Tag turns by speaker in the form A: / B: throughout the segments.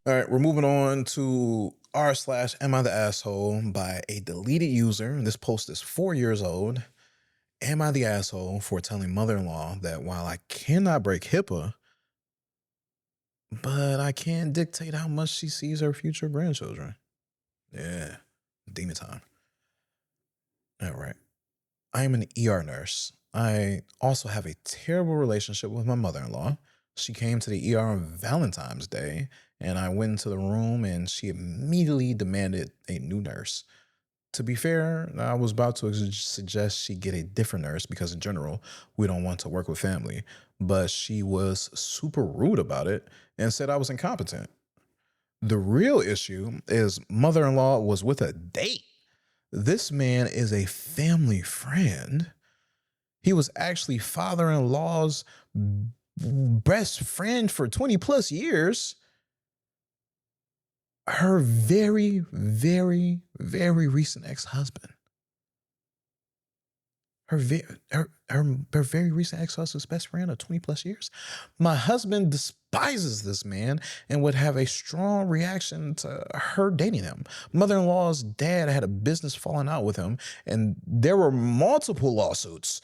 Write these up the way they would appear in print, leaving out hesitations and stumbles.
A: All right, we're moving on to r slash am I the asshole by a deleted user. This post is 4 years old. Am I the asshole for telling mother-in-law that while I cannot break HIPAA, but I can dictate how much she sees her future grandchildren? Yeah, demon time. All right. I am an ER nurse. I also have a terrible relationship with my mother in law. She came to the ER on Valentine's Day, and I went into the room and she immediately demanded a new nurse. To be fair, I was about to suggest she get a different nurse because, in general, we don't want to work with family. But she was super rude about it and said I was incompetent. The real issue is mother in law was with a date. This man is a family friend. He was actually father in law's best friend for 20 plus years. Her very, very, very recent ex husband. Her very recent ex husband's best friend of 20 plus years. My husband despises this man and would have a strong reaction to her dating him. Mother in law's dad had a business falling out with him, and there were multiple lawsuits.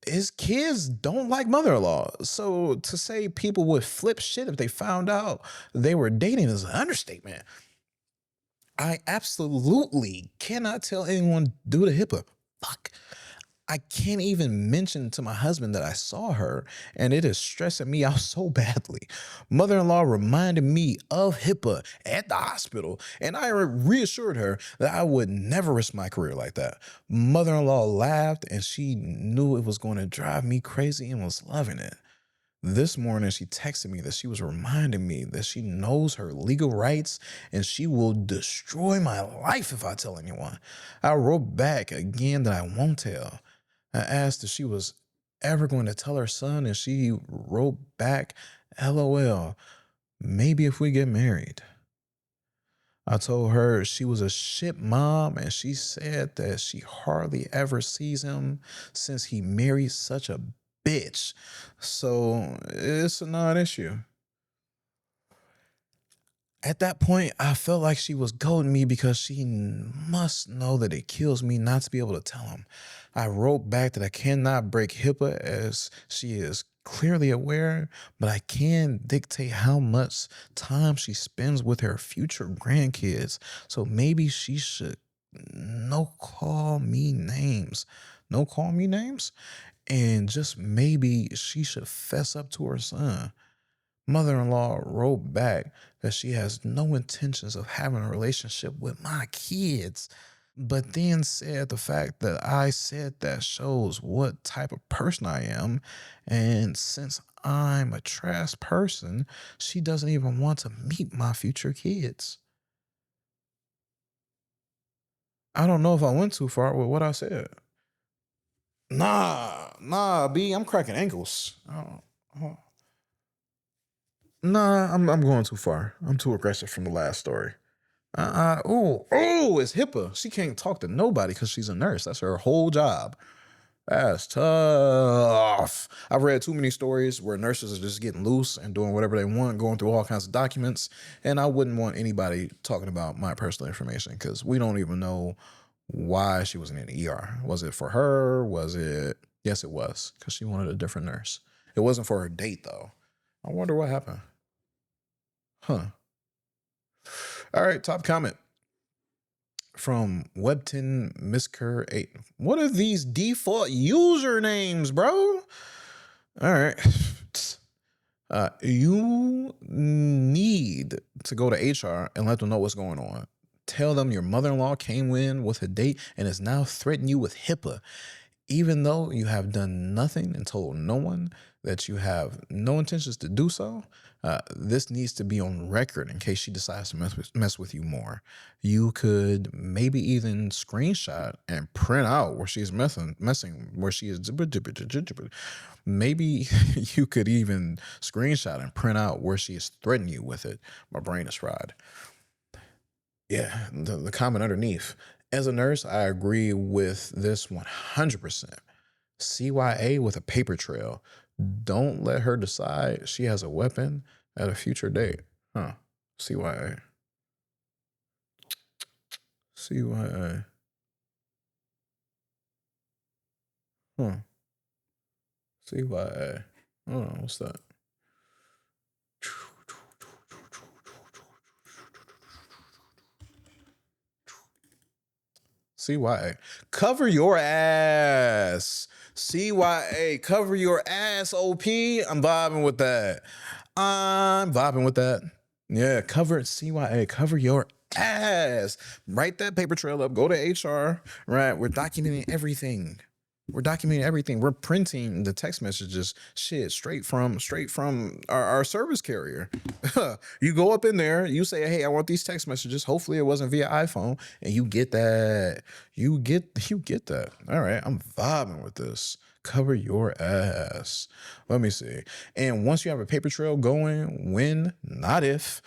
A: His kids don't like mother-in-law. So to say people would flip shit if they found out they were dating is an understatement. I absolutely cannot tell anyone due to HIPAA. Fuck. I can't even mention to my husband that I saw her, and it is stressing me out so badly. Mother in law reminded me of HIPAA at the hospital, and I reassured her that I would never risk my career like that. Mother in law laughed, and she knew it was going to drive me crazy and was loving it. This morning, she texted me that she was reminding me that she knows her legal rights and she will destroy my life if I tell anyone. I wrote back again that I won't tell. I asked if she was ever going to tell her son, and she wrote back, LOL, maybe if we get married. I told her she was a shit mom, and she said that she hardly ever sees him since he married such a bitch. So it's a non issue. At that point, I felt like she was goading me because she must know that it kills me not to be able to tell him. I wrote back that I cannot break HIPAA as she is clearly aware, but I can dictate how much time she spends with her future grandkids. So maybe she should no call me names. No call me names? And just maybe she should fess up to her son. Mother-in-law wrote back that she has no intentions of having a relationship with my kids, but then said the fact that I said that shows what type of person I am. And since I'm a trash person, she doesn't even want to meet my future kids. I don't know if I went too far with what I said. Nah, B, I'm cracking ankles. Oh. Nah, I'm going too far. I'm too aggressive from the last story. It's HIPAA. She can't talk to nobody because she's a nurse. That's her whole job. That's tough. I've read too many stories where nurses are just getting loose and doing whatever they want, going through all kinds of documents. And I wouldn't want anybody talking about my personal information because we don't even know why she was in the ER. Was it for her? Was it? Yes, it was because she wanted a different nurse. It wasn't for her date, though. I wonder what happened. Huh. All right, top comment from Webton Misker 8. What are these default usernames, bro? All right. You need to go to HR and let them know what's going on. Tell them your mother-in-law came in with a date and is now threatening you with HIPAA. Even though you have done nothing and told no one that you have no intentions to do so, this needs to be on record in case she decides to mess with you more. You could maybe even screenshot and print out where she's messing where she is. Maybe you could even screenshot and print out where she is threatening you with it. My brain is fried. Yeah, the comment underneath. As a nurse, I agree with this 100%. CYA with a paper trail. Don't let her decide she has a weapon at a future date. Huh. CYA. CYA. Huh. CYA. Hold on, what's that? CYA. Cover your ass. CYA. Cover your ass, OP. I'm vibing with that. I'm vibing with that. Yeah, cover it. CYA. Cover your ass. Write that paper trail up. Go to HR. Right. We're documenting everything. We're documenting everything. We're printing the text messages, shit, straight from our service carrier. You go up in there, you say, hey, I want these text messages. Hopefully it wasn't via iPhone, and you get that. You get that. All right, I'm vibing with this. Cover your ass. Let me see. And once you have a paper trail going, when, not if,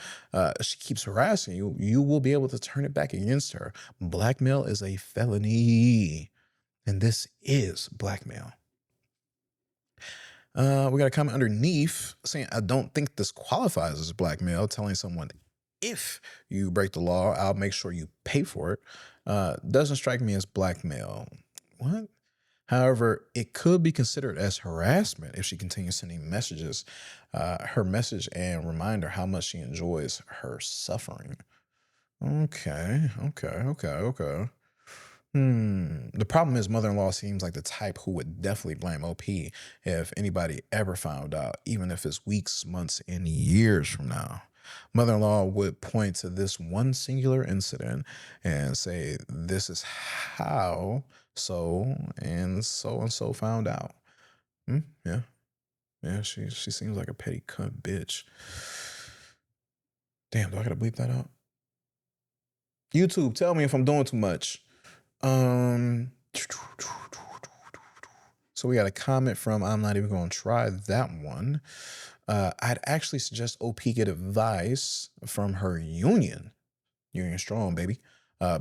A: she keeps harassing you, you will be able to turn it back against her. Blackmail is a felony. And this is blackmail. We got a comment underneath saying, I don't think this qualifies as blackmail, telling someone, if you break the law, I'll make sure you pay for it. Doesn't strike me as blackmail. What? However, it could be considered as harassment if she continues sending messages, her message and remind her how much she enjoys her suffering. Okay. The problem is mother-in-law seems like the type who would definitely blame OP if anybody ever found out, even if it's weeks, months, and years from now. Mother-in-law would point to this one singular incident and say, this is how so found out. Yeah. Yeah, she seems like a petty cunt bitch. Damn, do I gotta bleep that out? YouTube, tell me if I'm doing too much. So we got a comment from, I'm not even going to try that one. I'd actually suggest OP get advice from her union strong, baby,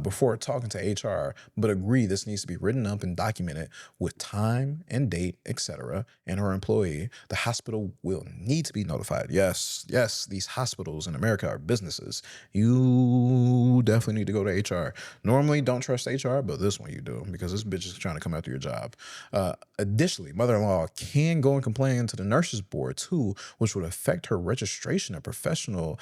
A: before talking to HR, but agree this needs to be written up and documented with time and date, etc. And her employee. The hospital will need to be notified. Yes, these hospitals in America are businesses. You definitely need to go to HR. Normally, don't trust HR, but this one you do, because this bitch is trying to come after your job. Additionally, mother-in-law can go and complain to the nurses board too, which would affect her registration of professional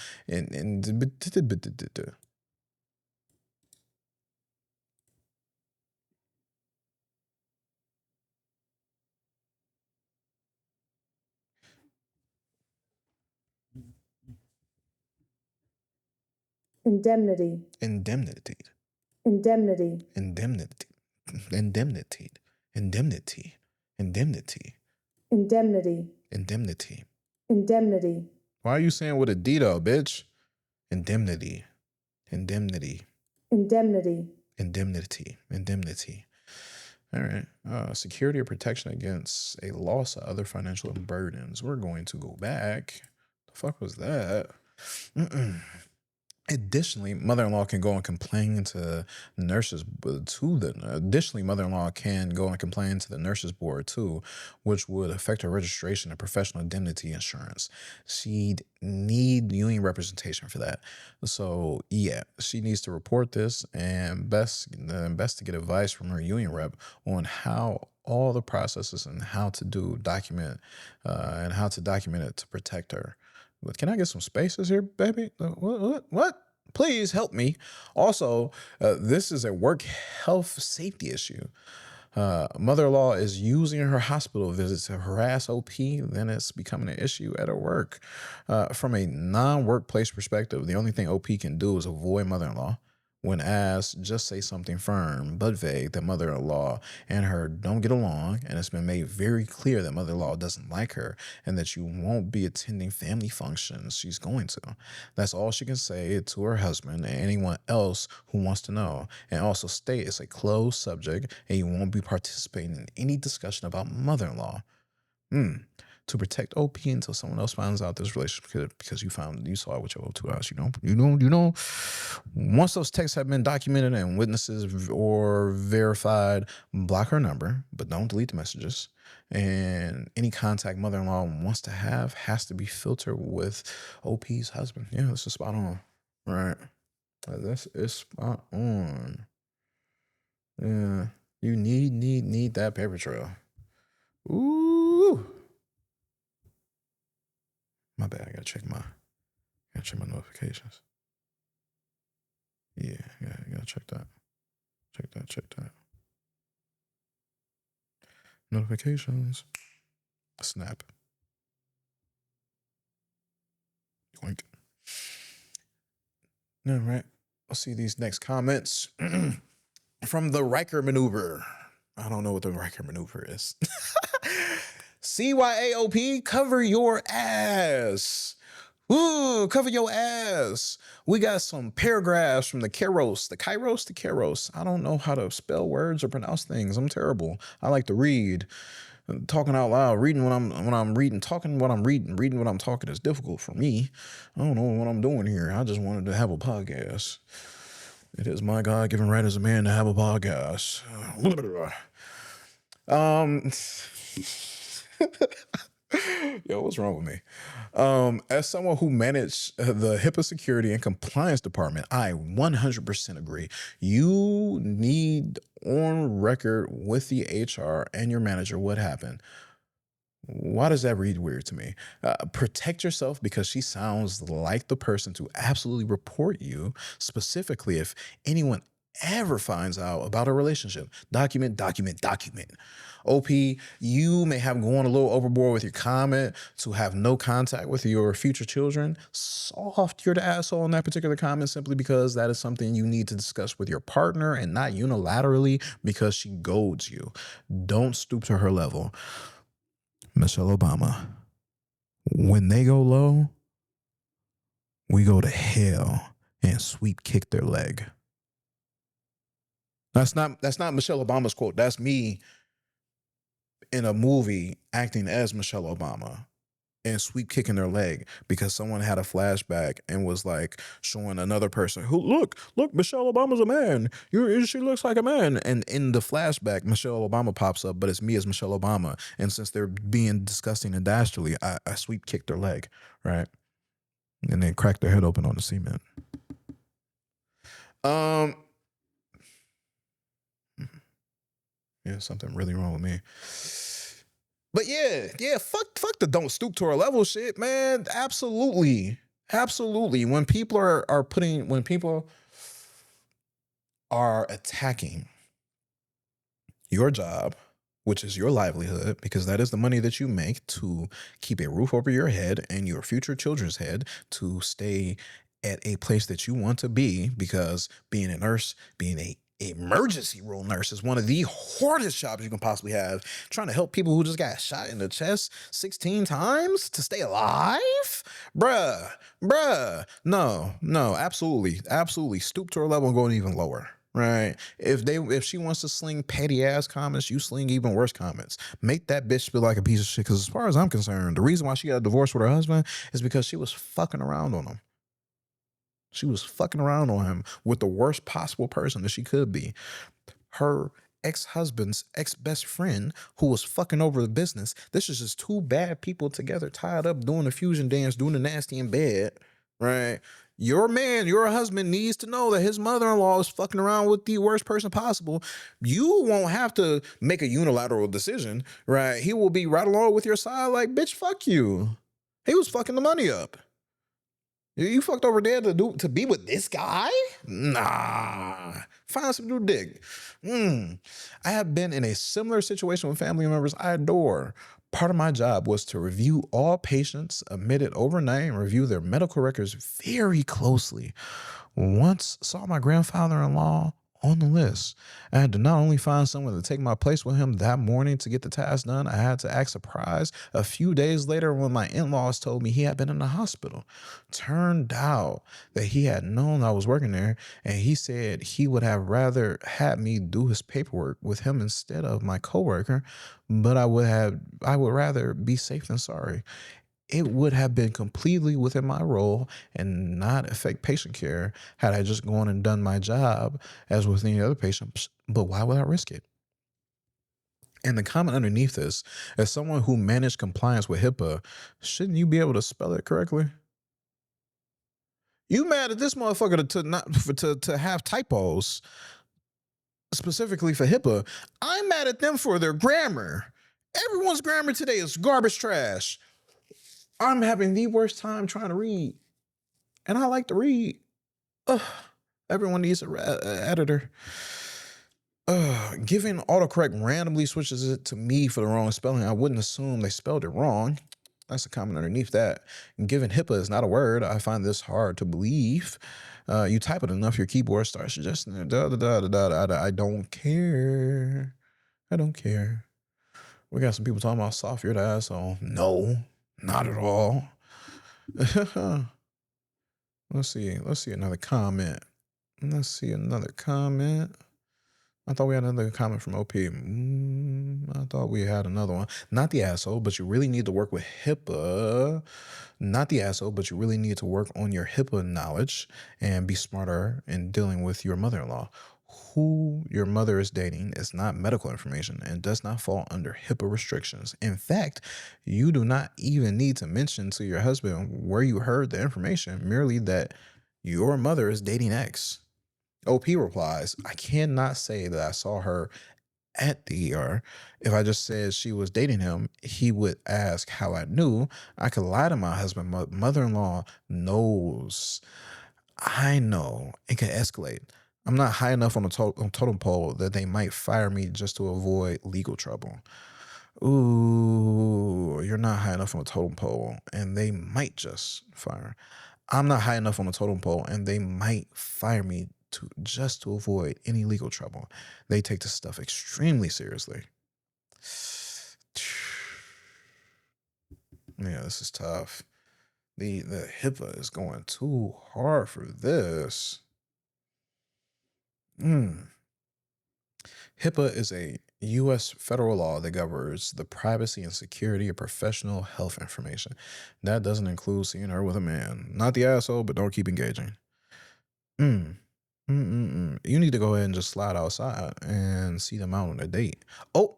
B: Indemnity.
A: Indemnity.
B: Indemnity.
A: Indemnity. Indemnity. Indemnity. Indemnity.
B: Indemnity.
A: Indemnity.
B: Indemnity.
A: Why are you saying with a D though, bitch? Indemnity. Indemnity.
B: Indemnity.
A: Indemnity. Indemnity. All right. Security or protection against a loss of other financial burdens. We're going to go back. The fuck was that? Additionally, mother-in-law can go and complain to nurses additionally, mother-in-law can go and complain to the nurses board too, which would affect her registration of professional indemnity insurance. She'd need union representation for that. So yeah, she needs to report this and best to get advice from her union rep on how all the processes and how to document it to protect her. But can I get some spaces here, baby? What? Please help me. Also, this is a work health safety issue. Mother-in-law is using her hospital visits to harass OP, then it's becoming an issue at her work. From a non-workplace perspective, the only thing OP can do is avoid mother-in-law. When asked, just say something firm but vague that mother-in-law and her don't get along, and it's been made very clear that mother-in-law doesn't like her and that you won't be attending family functions she's going to. That's all she can say to her husband and anyone else who wants to know. And also state it's a closed subject and you won't be participating in any discussion about mother-in-law. To protect OP until someone else finds out this relationship because you saw it with your 2 eyes. Once those texts have been documented and witnesses or verified, block her number, but don't delete the messages. And any contact mother-in-law wants to have has to be filtered with OP's husband. Yeah, this is spot on. Right. This is spot on. Yeah. You need that paper trail. Ooh. My bad. I gotta check my notifications. Yeah, gotta check that. Check that. Notifications. Snap. Yoink. All right. I'll see these next comments from the Riker maneuver. I don't know what the Riker maneuver is. CYAOP, cover your ass. Ooh, cover your ass. We got some paragraphs from the Kairos. I don't know how to spell words or pronounce things. I'm terrible. I like to read. Talking out loud, reading when I'm reading, talking what I'm reading what I'm talking is difficult for me. I don't know what I'm doing here. I just wanted to have a podcast. It is my God-given right as a man to have a podcast. Yo, what's wrong with me? As someone who managed the HIPAA security and compliance department, I 100% agree. You need on record with the HR and your manager what happened. Why does that read weird to me? Protect yourself because she sounds like the person to absolutely report you, specifically if anyone ever finds out about a relationship. Document. OP, you may have gone a little overboard with your comment to have no contact with your future children. Soft, you're the asshole in that particular comment simply because that is something you need to discuss with your partner and not unilaterally because she goads you. Don't stoop to her level. Michelle Obama, when they go low, we go to hell and sweep kick their leg. That's not Michelle Obama's quote. That's me in a movie acting as Michelle Obama and sweep kicking their leg because someone had a flashback and was like showing another person who look Michelle Obama's a man. She looks like a man. And in the flashback, Michelle Obama pops up, but it's me as Michelle Obama. And since they're being disgusting and dastardly, I sweep kick their leg, right? And then crack their head open on the cement. Yeah, something really wrong with me. But yeah, fuck the don't stoop to our level shit, man. Absolutely. When people when people are attacking your job, which is your livelihood, because that is the money that you make to keep a roof over your head and your future children's head to stay at a place that you want to be, because being a nurse, being a emergency room nurse is one of the hardest jobs you can possibly have. Trying to help people who just got shot in the chest 16 times to stay alive? Bruh. No, absolutely. Stoop to her level and go even lower. Right. If she wants to sling petty ass comments, you sling even worse comments. Make that bitch feel like a piece of shit. Because as far as I'm concerned, the reason why she got a divorce with her husband is because she was fucking around on him. She was fucking around on him with the worst possible person that she could be. Her ex-husband's ex-best friend who was fucking over the business. This is just two bad people together, tied up, doing the fusion dance, doing the nasty in bed, right? Your man, your husband needs to know that his mother-in-law is fucking around with the worst person possible. You won't have to make a unilateral decision, right? He will be right along with your side like, bitch, fuck you. He was fucking the money up. You fucked over there to be with this guy? Nah. Find some new dick. I have been in a similar situation with family members I adore. Part of my job was to review all patients admitted overnight and review their medical records very closely. Once saw my grandfather-in-law on the list. I had to not only find someone to take my place with him that morning to get the task done, I had to act surprised a few days later when my in-laws told me he had been in the hospital. Turned out that he had known I was working there, and he said he would have rather had me do his paperwork with him instead of my coworker, but I would rather be safe than sorry. It would have been completely within my role and not affect patient care had I just gone and done my job as with any other patient. But why would I risk it? And the comment underneath this, as someone who managed compliance with HIPAA, shouldn't you be able to spell it correctly? You mad at this motherfucker to have typos specifically for HIPAA? I'm mad at them for their grammar. Everyone's grammar today is garbage trash. I'm having the worst time trying to read, and I like to read. Ugh. Everyone needs an editor. Giving autocorrect randomly switches it to me for the wrong spelling. I wouldn't assume they spelled it wrong. That's a comment underneath that. Given HIPAA is not a word, I find this hard to believe. You type it enough, your keyboard starts suggesting I don't care. I don't care. We got some people talking about soft eared asshole. No, not at all. Let's see another comment. Let's see another comment. I thought we had another comment from OP. I thought we had another one. Not the asshole, but you really need to work with HIPAA. Not the asshole, but you really need to work on your HIPAA knowledge and be smarter in dealing with your mother-in-law. Who your mother is dating is not medical information and does not fall under HIPAA restrictions. In fact, you do not even need to mention to your husband where you heard the information, merely that your mother is dating X. OP replies, I cannot say that I saw her at the ER. If I just said she was dating him, he would ask how I knew. I could lie to my husband. Mother-in-law knows. I know it can escalate. I'm not high enough on the totem pole that they might fire me just to avoid legal trouble. Ooh, you're not high enough on the totem pole and they might just fire. I'm not high enough on the totem pole and they might fire me just to avoid any legal trouble. They take this stuff extremely seriously. Yeah, this is tough. The HIPAA is going too hard for this. HIPAA is a U.S. federal law that governs the privacy and security of professional health information. That doesn't include seeing her with a man. Not the asshole, but don't keep engaging. You need to go ahead and just slide outside and see them out on a date. Oh,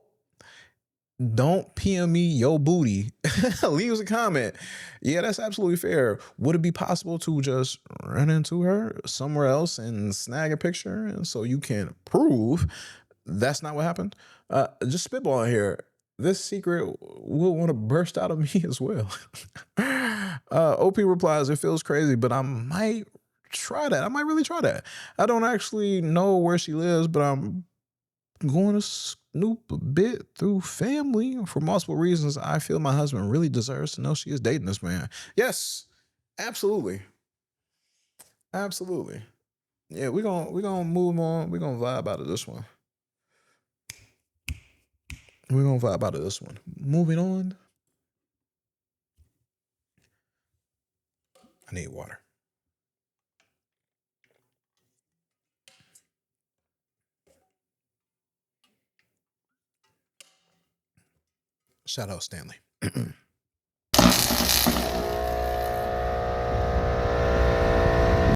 A: don't PM me your booty. Leave us a comment. Yeah, that's absolutely fair. Would it be possible to just run into her somewhere else and snag a picture and so you can prove that's not what happened? Just spitballing here. This secret will want to burst out of me as well. OP replies, it feels crazy, but I might try that. I might really try that. I don't actually know where she lives, but I'm going to snoop a bit through family for multiple reasons. I feel my husband really deserves to know she is dating this man. Yes, absolutely. Absolutely. Yeah, we're gonna move on. We're gonna vibe out of this one. We're gonna vibe out of this one. Moving on. I need water. Shout out Stanley.